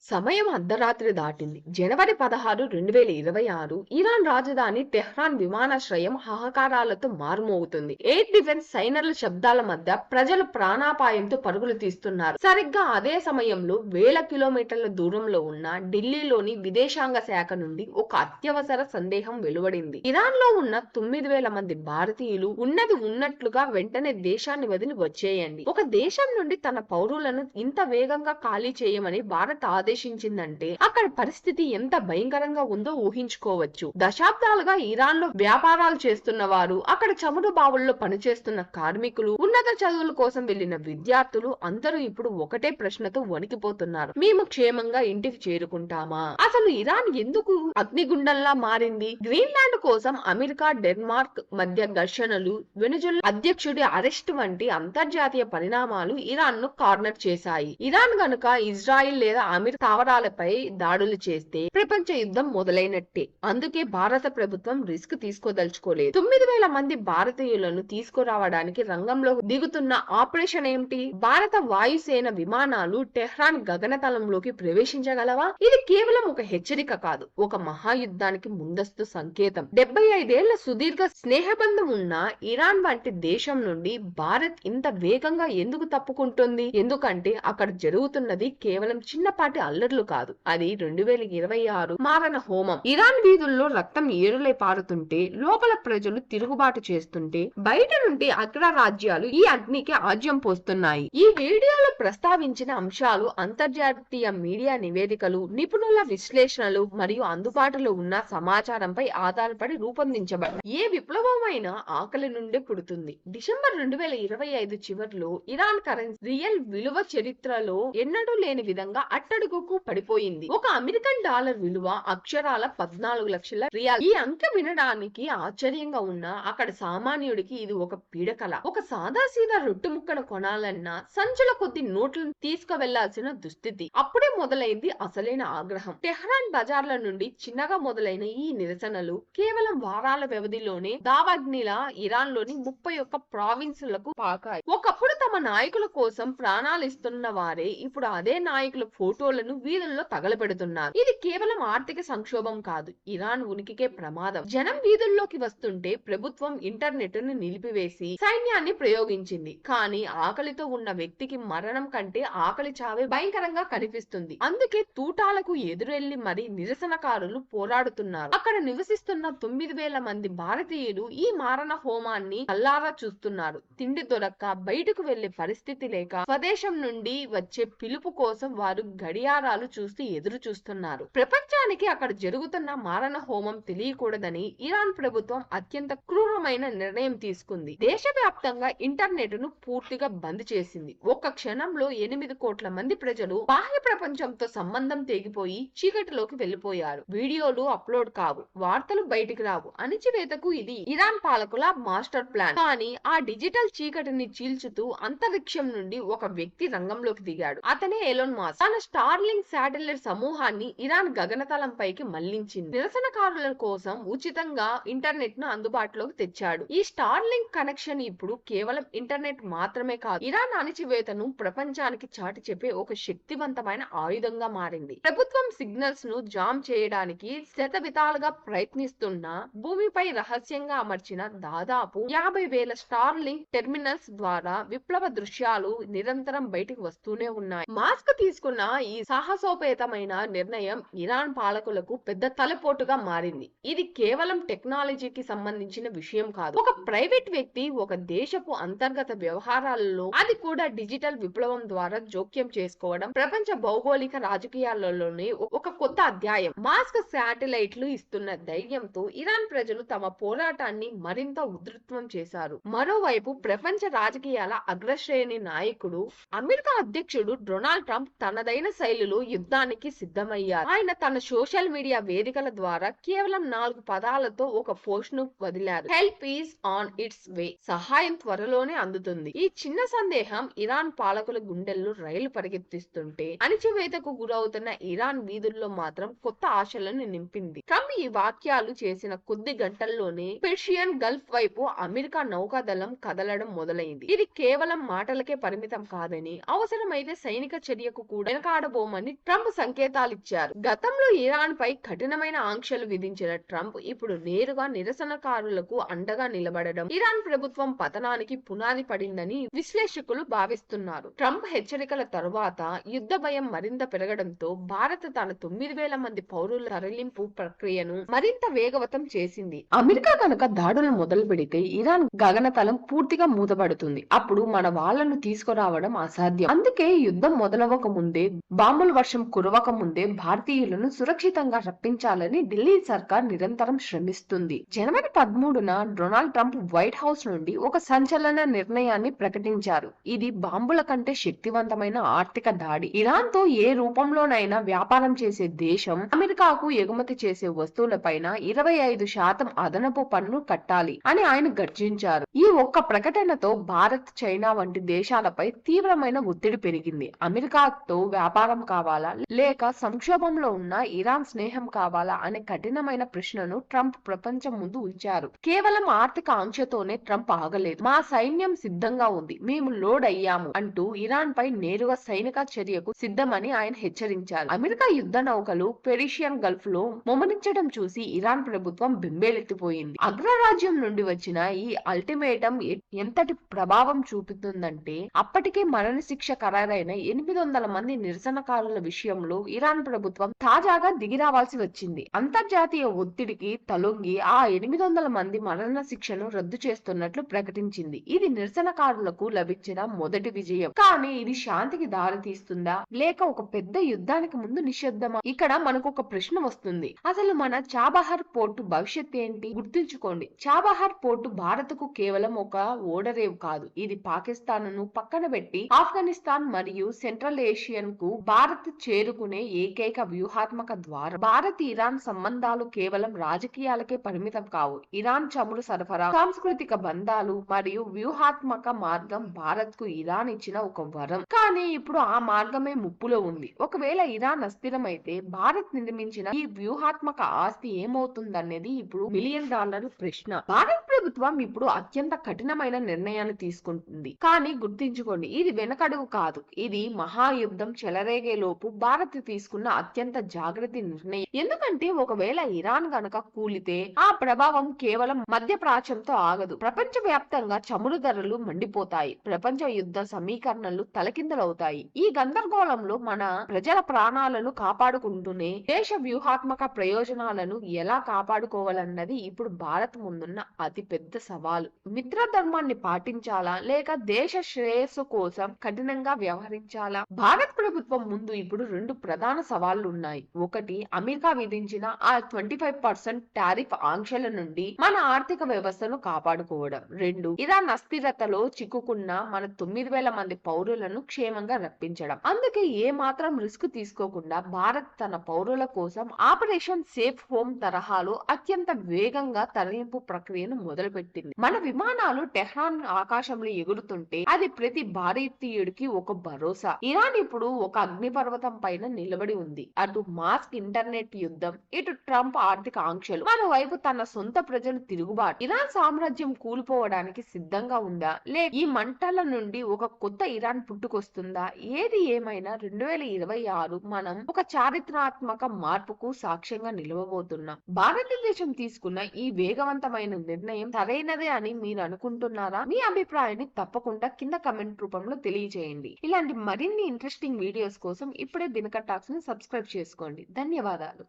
సమయం అర్ధరాత్రి దాటింది. జనవరి 16, 2026 ఇరాన్ రాజధాని టెహ్రాన్ విమానాశ్రయం హాహాకారాలతో మారుమోగుతుంది. ఎయిర్ డిఫెన్స్ సైనర్ల శబ్దాల మధ్య ప్రజలు ప్రాణాపాయంతో పరుగులు తీస్తున్నారు. సరిగ్గా అదే సమయంలో వేల కిలోమీటర్ల దూరంలో ఉన్న ఢిల్లీలోని విదేశాంగ శాఖ నుండి ఒక అత్యవసర సందేహం వెలువడింది. ఇరాన్ లో ఉన్న 9,000 మంది భారతీయులు ఉన్నది ఉన్నట్లుగా వెంటనే దేశాన్ని వదిలి వచ్చేయండి. ఒక దేశం నుండి తన పౌరులను ఇంత వేగంగా ఖాళీ చేయమని భారత్ ఆదేశించిందంటే అక్కడ పరిస్థితి ఎంత భయంకరంగా ఉందో ఊహించుకోవచ్చు. దశాబ్దాలుగా ఇరాన్ లో వ్యాపారాలు చేస్తున్న వారు, అక్కడ చమురు బావుల్లో పనిచేస్తున్న కార్మికులు, ఉన్నత చదువుల కోసం వెళ్లిన విద్యార్థులు అందరూ ఇప్పుడు ఒకటే ప్రశ్నతో వణికిపోతున్నారు. మేము క్షేమంగా ఇంటికి చేరుకుంటామా? అసలు ఇరాన్ ఎందుకు అగ్నిగుండంలా మారింది? గ్రీన్లాండ్ కోసం అమెరికా, డెన్మార్క్ మధ్య ఘర్షణలు, వెనుజులా అధ్యక్షుడి అరెస్ట్ వంటి అంతర్జాతీయ పరిణామాలు ఇరాన్ ను కార్నర్ చేశాయి. ఇరాన్ గనుక ఇజ్రాయిల్ లేదా అమెరికా స్థావరాలపై దాడులు చేస్తే ప్రపంచ యుద్ధం మొదలైనట్టే. అందుకే భారత ప్రభుత్వం రిస్క్ తీసుకోదలుచుకోలేదు. 9,000 మంది భారతీయులను తీసుకురావడానికి రంగంలో దిగుతున్న ఆపరేషన్ ఏమిటి? భారత వాయుసేన విమానాలు టెహ్రాన్ గగనతలంలోకి ప్రవేశించగలవా? ఇది కేవలం ఒక హెచ్చరిక కాదు, ఒక మహాయుద్ధానికి ముందస్తు సంకేతం. 75 ఏళ్ల సుదీర్ఘ స్నేహబంధం ఉన్న ఇరాన్ వంటి దేశం నుండి భారత్ ఇంత వేగంగా ఎందుకు తప్పుకుంటుంది? ఎందుకంటే అక్కడ జరుగుతున్నది కేవలం చిన్నపాటి అల్లర్లు కాదు, అది 2026 మారణ హోమం. ఇరాన్ వీధుల్లో రక్తం ఏరులై పారుతుంటే, లోపల ప్రజలు తిరుగుబాటు చేస్తుంటే, బయట నుండి అగ్రరాజ్యాలు ఈ అగ్నికి ఆజ్యం పోస్తున్నాయి. ఈ వీడియోలో ప్రస్తావించిన అంశాలు అంతర్జాతీయ మీడియా నివేదికలు, నిపుణుల విశ్లేషణలు మరియు అందుబాటులో ఉన్న సమాచారంపై ఆధారపడి రూపొందించబడ్డాయి. ఏ విప్లవమైన ఆకలి నుండి పుడుతుంది. డిసెంబర్ 2025 చివరిలో ఇరాన్ కరెన్సీ రియల్ విలువ చరిత్రలో ఎన్నడూ లేని విధంగా అట్టడుగుకు పడిపోయింది. ఒక అమెరికన్ డాలర్ విలువ అక్షరాల 14 లక్షల రియాల్. ఈ అంకె వినడానికి ఆశ్చర్యంగా ఉన్నా అక్కడ సామాన్యుడికి ఇది ఒక పీడకల. ఒక సాదాసీదా రొట్టె ముక్కను కొనాలన్నా సంచుల కొద్ది నోట్లను తీసుకువెళ్లాల్సిన దుస్థితి. అప్పుడే మొదలైంది అసలైన ఆగ్రహం. టెహ్రాన్ బజార్ల నుండి చిన్నగా మొదలైన ఈ నిరసనలు కేవలం వారాల వ్యవధిలోనే దావాగ్నిలా ఇరాన్ లోని 31 ప్రావిన్సులకు పాకాయి. ఒకప్పుడు తమ నాయకుల కోసం ప్రాణాలు ఇస్తున్న వారే ఇప్పుడు అదే నాయకుల ఫోటోలను వీధుల్లో తగలబెడుతున్నారు. ఇది కేవలం ఆర్థిక సంక్షోభం కాదు, ఇరాన్ ఉనికికే ప్రమాదం. జనం వీధుల్లోకి వస్తుంటే ప్రభుత్వం ఇంటర్నెట్ ను నిలిపివేసి సైన్యాన్ని ప్రయోగించింది. కానీ ఆకలితో ఉన్న వ్యక్తికి మరణం కంటే ఆకలి చావే భయంకరంగా కనిపిస్తుంది. అందుకే తూటాలకు ఎదురెళ్లి మరి నిరసనకారులు పోరాడుతున్నారు. అక్కడ నివసిస్తున్న 9,000 మంది భారతీయులు ఈ మారణ హోమాన్ని కల్లారా చూస్తున్నారు. తిండి దొరక్క బయటకు వెళ్లే పరిస్థితి లేక స్వదేశం నుండి వచ్చే పిలుపు కోసం వారు గడియారాలు చూస్తూ ఎదురు చూస్తున్నారు. ప్రపంచానికి అక్కడ జరుగుతున్న మారణ హోమం తెలియకూడదని ఇరాన్ ప్రభుత్వం అత్యంత క్రూరమైన నిర్ణయం తీసుకుంది. దేశవ్యాప్తంగా ఇంటర్నెట్ ను పూర్తిగా బంద్ చేసింది. ఒక్క క్షణంలో 8 కోట్ల మంది ప్రజలు బాహ్య ప్రపంచంతో సంబంధం తెగిపోయి చీకటిలోకి వెళ్లిపోయారు. వీడియోలు అప్లోడ్ కావు, వార్తలు బయటికి రావు. అణిచివేతకు ఇది ఇరాన్ పాలకుల మాస్టర్ ప్లాన్. కానీ ఆ డిజిటల్ చీకటిని చీల్చుతూ అంతరిక్షం నుండి ఒక వ్యక్తి రంగంలోకి దిగాడు. అతనే ఎలోన్ మాస్క్. తన స్టార్లింక్ శాటిలైట్ సమూహాన్ని ఇరాన్ గగనతలం పైకి మళ్లించింది. నిరసనకారుల కోసం ఉచితంగా ఇంటర్నెట్ ను అందుబాటులోకి తెచ్చాడు. ఈ స్టార్లింక్ కనెక్షన్ ఇప్పుడు కేవలం ఇంటర్నెట్ మాత్రమే కాదు, ఇరాన్ అణిచివేతను ప్రపంచానికి చాటి చెప్పే ఒక శక్తివంతమైన ఆయుధంగా మారింది. ప్రభుత్వం సిగ్నల్స్ ను జామ్ చేయడానికి శతవిధాలుగా ప్రయత్నిస్తున్న భూమిపై రహస్యంగా అమర్చిన దాదాపు 50,000 స్టార్లింక్ టెర్మినల్స్ ద్వారా విప్లవ దృశ్యాలు నిరంతరం బయటికి వస్తూనే ఉన్నాయి. మాస్క్ తీసుకున్న ఈ సాహసోపేతమైన నిర్ణయం ఇరాన్ పాలకులకు పెద్ద తలపోటుగా మారింది. ఇది కేవలం టెక్నాలజీకి సంబంధించిన విషయం కాదు. ఒక ప్రైవేట్ వ్యక్తి ఒక దేశపు అంతర్గత వ్యవహారాలలో, అది కూడా డిజిటల్ విప్లవం ద్వారా జోక్యం చేసుకోవడం ప్రపంచ భౌగోళిక రాజకీయాలలోనే ఒక కొత్త అధ్యాయం. మాస్క్ శాటిలైట్లు ఇస్తున్న ధైర్యంతో ఇరాన్ ప్రజలు తమ పోరాటాన్ని మరింత ఉధృతం చేశారు. మరోవైపు ప్రపంచ రాజకీయాల అగ్రశ్రేణి నాయకుడు అమెరికా అధ్యక్షుడు డొనాల్డ్ ట్రంప్ తనదైన శైలిలో యుద్ధానికి సిద్ధమయ్యారు. ఆయన తన సోషల్ మీడియా వేదికల ద్వారా కేవలం 4 పదాలతో ఒక పోస్ట్ ను వదిలారు: హెల్ప్ ఈజ్ ఆన్ ఇట్స్ వే. సహాయం త్వరలోనే అందుతుంది. ఈ చిన్న సందేహం ఇరాన్ పాలకుల గుండెల్లో రైలు పరిగెత్తిస్తుంటే, అణిచివేతకు గురవుతున్న ఇరాన్ వీధుల్లో మాత్రం కొత్త ఆశలను నింపింది. ట్రంప్ ఈ వాక్యాలు చేసిన కొద్ది గంటల్లోనే పెర్షియన్ గల్ఫ్ వైపు అమెరికా నౌకాదళం కదలడం మొదలైంది. ఇది కేవలం మాటలకే పరిమితం కాదని, అవసరమైతే సైనిక చర్యకు కూడా వెనకాడబోమని చేస్తామని ట్రంప్ సంకేతాలిచ్చారు. గతంలో ఇరాన్ పై కఠినమైన ఆంక్షలు విధించిన ట్రంప్ ఇప్పుడు నేరుగా నిరసనకారులకు అండగా నిలబడడం ఇరాన్ ప్రభుత్వం పతనానికి పునాది పడిందని విశ్లేషకులు భావిస్తున్నారు. ట్రంప్ హెచ్చరికల తరువాత యుద్ధ భయం మరింత పెరగడంతో భారత్ తన 9,000 మంది పౌరుల తరలింపు ప్రక్రియను మరింత వేగవంతం చేసింది. అమెరికా కనుక దాడులు మొదలు పెడితే ఇరాన్ గగనతలం పూర్తిగా మూతపడుతుంది. అప్పుడు మన వాళ్లను తీసుకురావడం అసాధ్యం. అందుకే యుద్ధం మొదలవక ముందే, బాంబుల వర్షం కురవక ముందే భారతీయులను సురక్షితంగా రప్పించాలని ఢిల్లీ సర్కార్ నిరంతరం శ్రమిస్తుంది. జనవరి 13న డొనాల్డ్ ట్రంప్ వైట్ హౌస్ నుండి ఒక సంచలన నిర్ణయాన్ని ప్రకటించారు. ఇది బాంబుల కంటే శక్తివంతమైన ఆర్థిక దాడి. ఇరాన్ తో ఏ రూపంలోనైనా వ్యాపారం చేసే దేశం అమెరికాకు ఎగుమతి చేసే వస్తువులపైన 25% అదనపు పన్ను కట్టాలి అని ఆయన గర్జించారు. ఈ ఒక్క ప్రకటనతో భారత్, చైనా వంటి దేశాలపై తీవ్రమైన ఒత్తిడి పెరిగింది. అమెరికాతో వ్యాపారం కావాలా లేక సంక్షోభంలో ఉన్న ఇరాన్ స్నేహం కావాలా అనే కఠినమైన ప్రశ్నను ట్రంప్ ప్రపంచం ముందు ఉంచారు. కేవలం ఆర్థిక ఆంక్షతోనే ట్రంప్ ఆగలేదు. మా సైన్యం సిద్ధంగా ఉంది, మేము లోడ్ అయ్యాము అంటూ ఇరాన్ పై నేరుగా సైనిక చర్యకు సిద్ధమని ఆయన హెచ్చరించారు. అమెరికా యుద్ధ నౌకలు పెర్షియన్ గల్ఫ్ లో మొమరించడం చూసి ఇరాన్ ప్రభుత్వం బెంబేలెత్తిపోయింది. అగ్రరాజ్యం నుండి వచ్చిన ఈ అల్టిమేటం ఎంతటి ప్రభావం చూపుతుందంటే అప్పటికే మరణశిక్ష ఖరారైన 800 మంది నిరసనకారుల విషయంలో ఇరాన్ ప్రభుత్వం తాజాగా దిగిరావాల్సి వచ్చింది. అంతర్జాతీయ ఒత్తిడికి తలొంగి ఆ 800 మంది మరణ శిక్షను రద్దు చేస్తున్నట్లు ప్రకటించింది. ఇది నిరసనకారులకు లభించిన మొదటి విజయం. కానీ ఇది శాంతికి దారి తీస్తుందా లేక ఒక పెద్ద యుద్ధానికి ముందు నిశ్శబ్దమా? ఇక్కడ మనకు ఒక ప్రశ్న వస్తుంది. అసలు మన చాబహార్ పోర్టు భవిష్యత్ ఏంటి? గుర్తుంచుకోండి, చాబహార్ పోర్టు భారత్ కు కేవలం ఒక ఓడరేవు కాదు. ఇది పాకిస్తాన్ ను పక్కన పెట్టి ఆఫ్ఘనిస్తాన్ మరియు సెంట్రల్ ఏషియన్ కు భారత్ చేరుకునే ఏకైక వ్యూహాత్మక ద్వారం. భారత్ ఇరాన్ సంబంధాలు కేవలం రాజకీయాలకే పరిమితం కావు. ఇరాన్ చమురు సరఫరా, సాంస్కృతిక బంధాలు మరియు వ్యూహాత్మక మార్గం భారత్ కు ఇరాన్ ఇచ్చిన ఒక వరం. కానీ ఇప్పుడు ఆ మార్గమే ముప్పులో ఉంది. ఒకవేళ ఇరాన్ అస్థిరమైతే భారత్ నిర్మించిన ఈ వ్యూహాత్మక ఆస్తి ఏమవుతుందనేది ఇప్పుడు $1 మిలియన్ ప్రశ్న. భారత్ ప్రభుత్వం ఇప్పుడు అత్యంత కఠినమైన నిర్ణయాన్ని తీసుకుంటుంది. కానీ గుర్తించుకోండి, ఇది వెనకడుగు కాదు. ఇది మహాయుద్ధం చెలరేగే లోపు భారత్ తీసుకున్న అత్యంత జాగ్రత్త నిర్ణయం. ఎందుకంటే ఒకవేళ ఇరాన్ గనక కూలితే ఆ ప్రభావం కేవలం మధ్య ప్రాచ్యంతో ఆగదు. ప్రపంచ వ్యాప్తంగా చమురు ధరలు మండిపోతాయి. ప్రపంచ యుద్ధ సమీకరణలు తలకిందలవుతాయి. ఈ గందరగోళంలో మన ప్రజల ప్రాణాలను కాపాడుకుంటూనే దేశ వ్యూహాత్మక ప్రయోజనాలను ఎలా కాపాడుకోవాలన్నది ఇప్పుడు భారత్ ముందున్న అతి పెద్ద సవాలు. మిత్రధర్మాన్ని పాటించాలా లేక దేశ శ్రేయస్సు కోసం కఠినంగా వ్యవహరించాలా? భారత్ ప్రభుత్వం ముందు ఇప్పుడు 2 ప్రధాన సవాళ్లు ఉన్నాయి. ఒకటి, అమెరికా విధించిన ఆ 25% టారిఫ్ ఆంక్షల నుండి మన ఆర్థిక వ్యవస్థను కాపాడుకోవడం. 2, ఇరాన్ అస్థిరతలో చిక్కుకున్న మన 9,000 మంది పౌరులను క్షేమంగా రప్పించడం. అందుకే ఏ మాత్రం రిస్క్ తీసుకోకుండా భారత్ తన పౌరుల కోసం ఆపరేషన్ సేఫ్ హోమ్ తరహాలో అత్యంత వేగంగా తరలింపు ప్రక్రియను మొదలుపెట్టింది. మన విమానాలు టెహ్రాన్ ఆకాశంలో ఎగురుతుంటే అది ప్రతి భారతీయుడికి ఒక భరోసా. ఇరాన్ ఇప్పుడు ఒక అగ్నిపర్వతం పైన నిలబడి ఉంది. అటు మాస్క్ ఇంటర్నెట్ యుద్ధం, ఇటు ట్రంప్ ఆర్థిక ఆంక్షలు, మరోవైపు తన సొంత ప్రజలు తిరుగుబాటు. ఇరాన్ సామ్రాజ్యం కూలిపోవడానికి సిద్ధంగా ఉందా లేక ఈ మంటల నుండి ఒక కొత్త ఇరాన్ పుట్టుకొస్తుందా? ఏది ఏమైనా 2026 మనం ఒక చారిత్రాత్మక మార్పుకు సాక్ష్యంగా నిలవబోతున్నాం. భారతదేశం తీసుకున్న ఈ వేగవంతమైన నిర్ణయం సరైనదే అని మీరు అనుకుంటున్నారా? మీ అభిప్రాయాన్ని తప్పకుండా కింద కమెంట్ రూపంలో తెలియజేయండి. ఇలాంటి మరిన్ని ఇంట్రెస్టింగ్ వీడియోస్ కోసం ఇప్పుడే దినకర్ టాక్స్ ని సబ్స్క్రైబ్ చేసుకోండి. ధన్యవాదాలు.